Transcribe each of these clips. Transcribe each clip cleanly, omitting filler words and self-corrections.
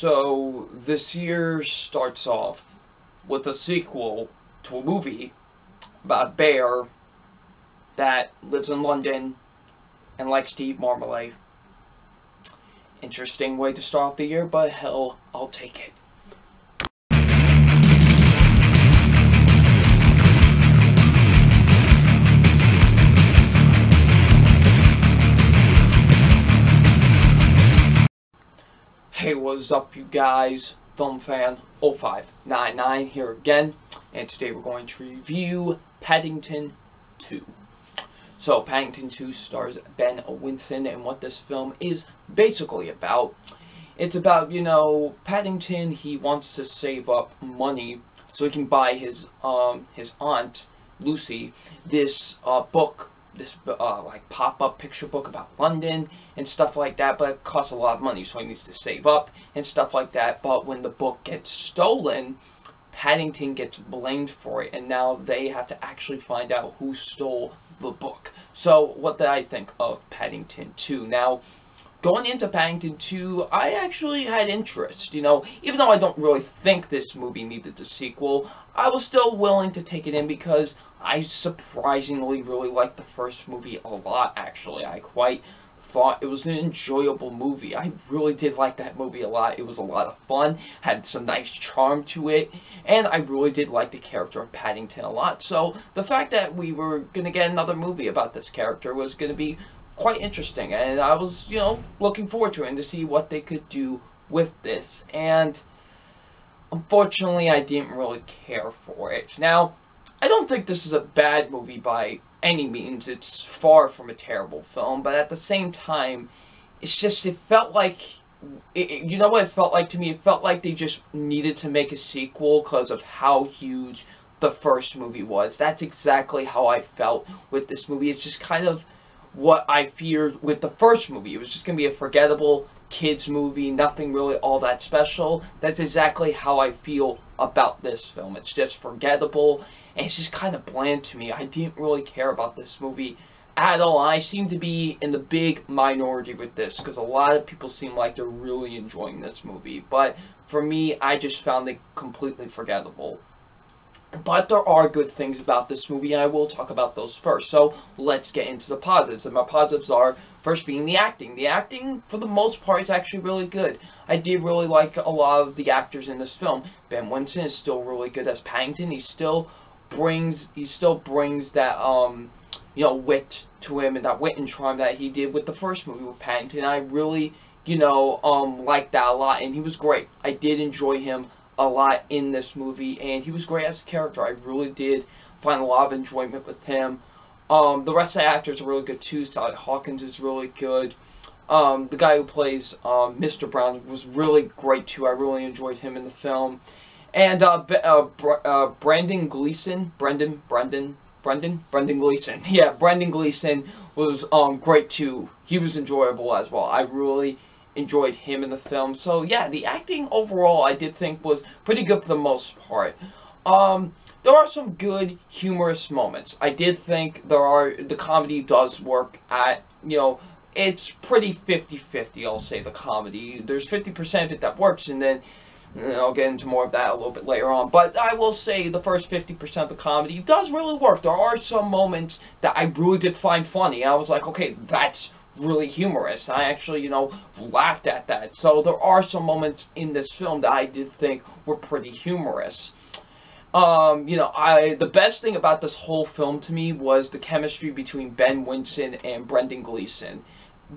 So, this year starts off with a sequel to a movie about a bear that lives in London and likes to eat marmalade. Interesting way to start off the year, but hell, I'll take it. Hey, what's up, you guys? Film fan 0599 here again, and today we're going to review Paddington 2. So, Paddington 2 stars Ben Winston, and what this film is basically about. It's about, Paddington. He wants to save up money so he can buy his aunt Lucy this book. This like pop-up picture book about London and stuff like that, but it costs a lot of money, so he needs to save up and stuff like that. But when the book gets stolen, Paddington gets blamed for it, and now they have to actually find out who stole the book. So what did I think of Paddington 2? Now, going into Paddington 2, I actually had interest, even though I don't really think this movie needed a sequel, I was still willing to take it in because I surprisingly really liked the first movie a lot, actually. I quite thought it was an enjoyable movie. I really did like that movie a lot. It was a lot of fun, had some nice charm to it, and I really did like the character of Paddington a lot. So the fact that we were going to get another movie about this character was going to be quite interesting, and I was, looking forward to it and to see what they could do with this. And unfortunately, I didn't really care for it. Now, I don't think this is a bad movie by any means. It's far from a terrible film, but at the same time, it's just, it felt like, you know what it felt like to me? It felt like they just needed to make a sequel because of how huge the first movie was. That's exactly how I felt with this movie. It's just kind of what I feared with the first movie. It was just going to be a forgettable kids movie, nothing really all that special. That's exactly how I feel about this film. It's just forgettable, and it's just kind of bland to me. I didn't really care about this movie at all. I seem to be in the big minority with this, because a lot of people seem like they're really enjoying this movie. But for me, I just found it completely forgettable. But there are good things about this movie, and I will talk about those first. So, let's get into the positives. And my positives are, first being the acting. The acting, for the most part, is actually really good. I did really like a lot of the actors in this film. Ben Winston is still really good as Paddington. He still brings that, wit to him, and that wit and charm that he did with the first movie with Paddington. I really, liked that a lot, and he was great. I did enjoy him a lot in this movie, and he was great as a character. I really did find a lot of enjoyment with him. The rest of the actors are really good too. Sally Hawkins is really good. The guy who plays Mr. Brown was really great too. I really enjoyed him in the film. And Brendan Gleeson, Brendan Gleeson. Yeah, Brendan Gleeson was great too. He was enjoyable as well. I really enjoyed him in the film. So yeah, the acting overall I did think was pretty good for the most part. There are some good humorous moments. I did think the comedy does work at, it's pretty 50-50, I'll say, the comedy. There's 50% of it that works, and then I'll get into more of that a little bit later on. But I will say the first 50% of the comedy does really work. There are some moments that I really did find funny. I was like, okay, that's really humorous. I actually, laughed at that. So there are some moments in this film that I did think were pretty humorous. The best thing about this whole film to me was the chemistry between Ben Winston and Brendan Gleeson.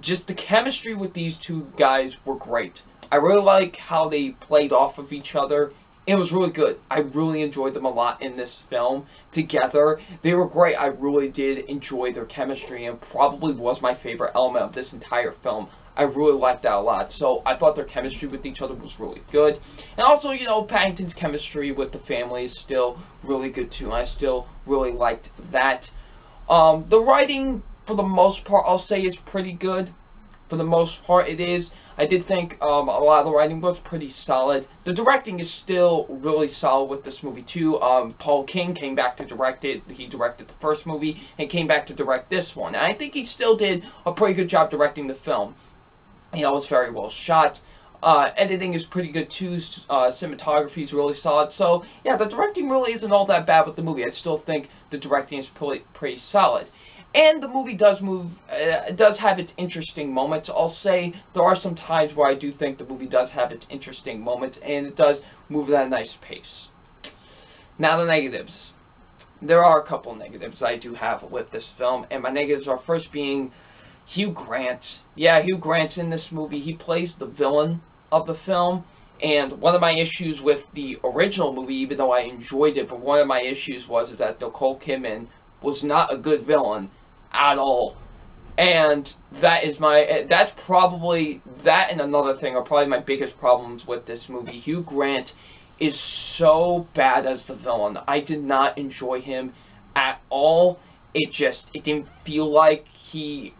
Just the chemistry with these two guys were great. I really like how they played off of each other. It was really good. I really enjoyed them a lot in this film together. They were great. I really did enjoy their chemistry, and probably was my favorite element of this entire film. I really liked that a lot. So I thought their chemistry with each other was really good. And also, Paddington's chemistry with the family is still really good too. I still really liked that. The writing, for the most part, I'll say is pretty good. For the most part, it is. I did think a lot of the writing was pretty solid. The directing is still really solid with this movie too. Paul King came back to direct it. He directed the first movie and came back to direct this one. And I think he still did a pretty good job directing the film. It was very well shot. Editing is pretty good too. Cinematography is really solid. So yeah, the directing really isn't all that bad with the movie. I still think the directing is pretty solid. And the movie does does have its interesting moments. I'll say there are some times where I do think the movie does have its interesting moments, and it does move at a nice pace. Now the negatives. There are a couple negatives I do have with this film, and my negatives are first being Hugh Grant. Yeah, Hugh Grant's in this movie. He plays the villain of the film, and one of my issues with the original movie, even though I enjoyed it, but one of my issues was that Nicole Kidman was not a good villain at all. And that's probably, that and another thing are probably my biggest problems with this movie. Hugh Grant is so bad as the villain. I did not enjoy him at all. It didn't feel like he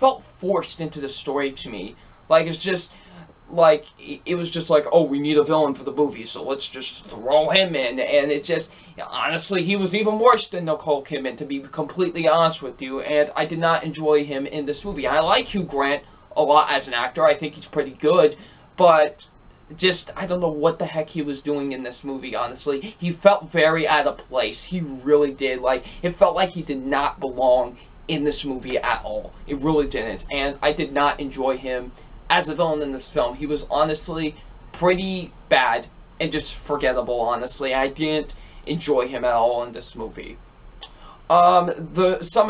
felt forced into the story to me. Like, it's just, like, it was just like, oh, we need a villain for the movie, so let's just throw him in. And it just, honestly, he was even worse than Nicole Kidman, to be completely honest with you. And I did not enjoy him in this movie. I like Hugh Grant a lot as an actor. I think he's pretty good. But just, I don't know what the heck he was doing in this movie, honestly. He felt very out of place. He really did. Like, it felt like he did not belong in this movie at all. It really didn't. And I did not enjoy him as a villain in this film. He was honestly pretty bad and just forgettable, honestly. I didn't enjoy him at all in this movie. Some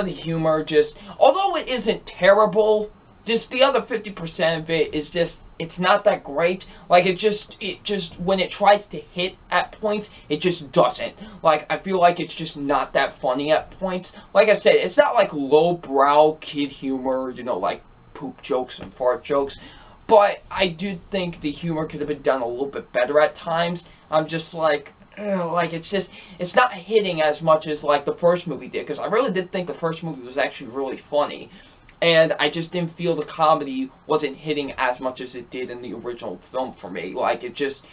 of the humor just, although it isn't terrible, just the other 50% of it is just, it's not that great. Like, it just, when it tries to hit at points, it just doesn't. Like, I feel like it's just not that funny at points. Like I said, it's not like lowbrow kid humor, you know, like poop jokes and fart jokes, but I do think the humor could have been done a little bit better at times. I'm just like, it's not hitting as much as like the first movie did, because I really did think the first movie was actually really funny, and I just didn't feel the comedy wasn't hitting as much as it did in the original film for me. Like, it just,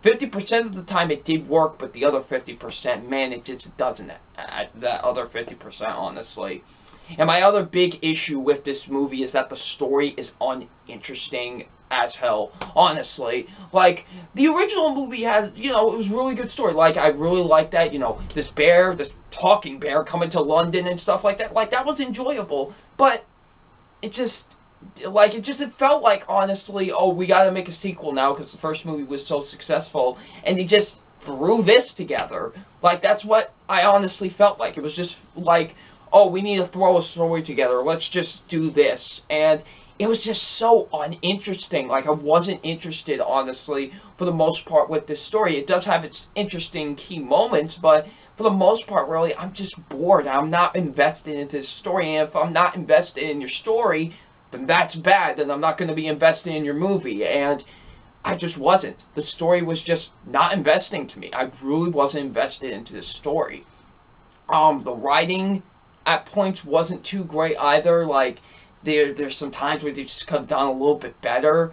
50% of the time it did work, but the other 50%, man, it just doesn't. That other 50%, honestly. And my other big issue with this movie is that the story is uninteresting as hell, honestly. Like, the original movie had, you know, it was a really good story. Like, I really liked that, you know, this talking bear coming to London and stuff like that. Like, that was enjoyable. But it just, like, it felt like, honestly, oh, we gotta make a sequel now because the first movie was so successful. And they just threw this together. Like, that's what I honestly felt like. It was just like, oh, we need to throw a story together. Let's just do this. And it was just so uninteresting. Like, I wasn't interested, honestly, for the most part with this story. It does have its interesting key moments, but for the most part, really, I'm just bored. I'm not invested into this story. And if I'm not invested in your story, then that's bad. Then I'm not going to be invested in your movie. And I just wasn't. The story was just not investing to me. I really wasn't invested into this story. The writing at points wasn't too great either. Like, there's some times where they just could have done a little bit better.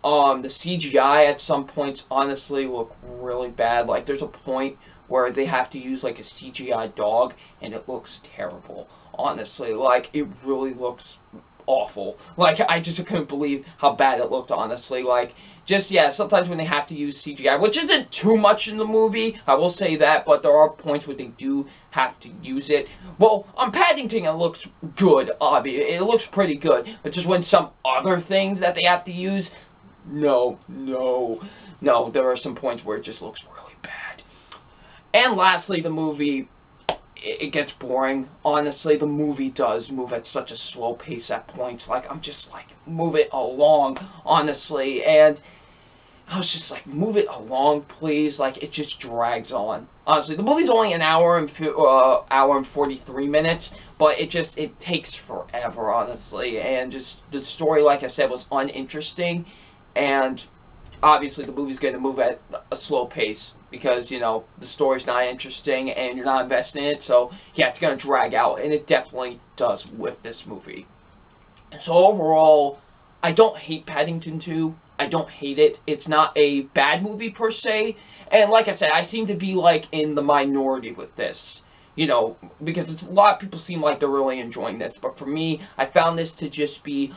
The CGI at some points honestly look really bad. Like, there's a point where they have to use like a CGI dog and it looks terrible, honestly. Like, it really looks awful. Like, I just couldn't believe how bad it looked, honestly. Like, just, yeah, sometimes when they have to use CGI, which isn't too much in the movie, I will say that, but there are points where they do have to use it. Well, on Paddington, it looks good, obviously. It looks pretty good, but just when some other things that they have to use, no, there are some points where it just looks really bad. And lastly, the movie, it gets boring. Honestly, the movie does move at such a slow pace at points. Like, I'm just like, move it along, honestly. And I was just like, move it along, please. Like, it just drags on. Honestly, the movie's only an hour and 43 minutes, but it takes forever, honestly. And just the story, like I said, was uninteresting. And obviously, the movie's going to move at a slow pace because, you know, the story's not interesting and you're not invested in it. So, yeah, it's going to drag out. And it definitely does with this movie. So, overall, I don't hate Paddington 2. I don't hate it. It's not a bad movie per se. And like I said, I seem to be like in the minority with this. You know, because a lot of people seem like they're really enjoying this. But for me, I found this to just be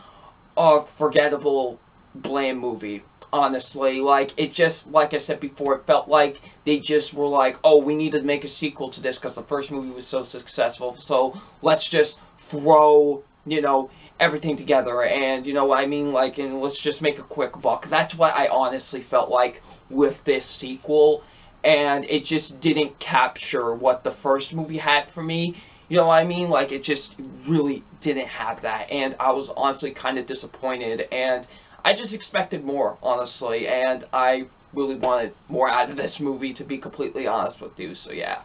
a forgettable, bland movie. honestly. Like, it just, like I said before, it felt like they just were like, oh, we need to make a sequel to this because the first movie was so successful, so let's just throw, you know, everything together, and, you know what I mean, like, and let's just make a quick buck. That's what I honestly felt like with this sequel, and it just didn't capture what the first movie had for me. You know what I mean? Like, it just really didn't have that, and I was honestly kind of disappointed, and I just expected more, honestly, and I really wanted more out of this movie, to be completely honest with you, so yeah.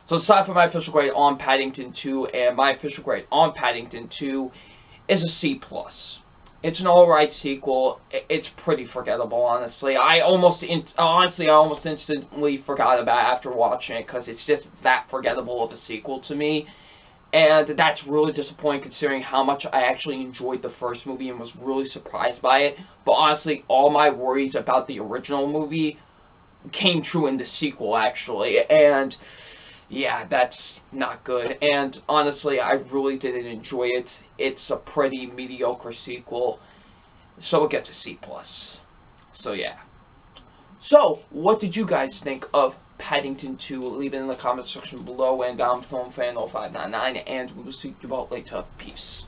So it's time for my official grade on Paddington 2, and my official grade on Paddington 2 is a C+. It's an alright sequel. It's pretty forgettable, honestly. I almost instantly forgot about it after watching it, because it's just that forgettable of a sequel to me. And that's really disappointing, considering how much I actually enjoyed the first movie and was really surprised by it. But honestly, all my worries about the original movie came true in the sequel, actually. And yeah, that's not good. And honestly, I really didn't enjoy it. It's a pretty mediocre sequel, so it gets a C+. So yeah. So, what did you guys think of Paddington 2? Leave it in the comment section below, and I'm FilmFan0599, and we will see you all later. Peace.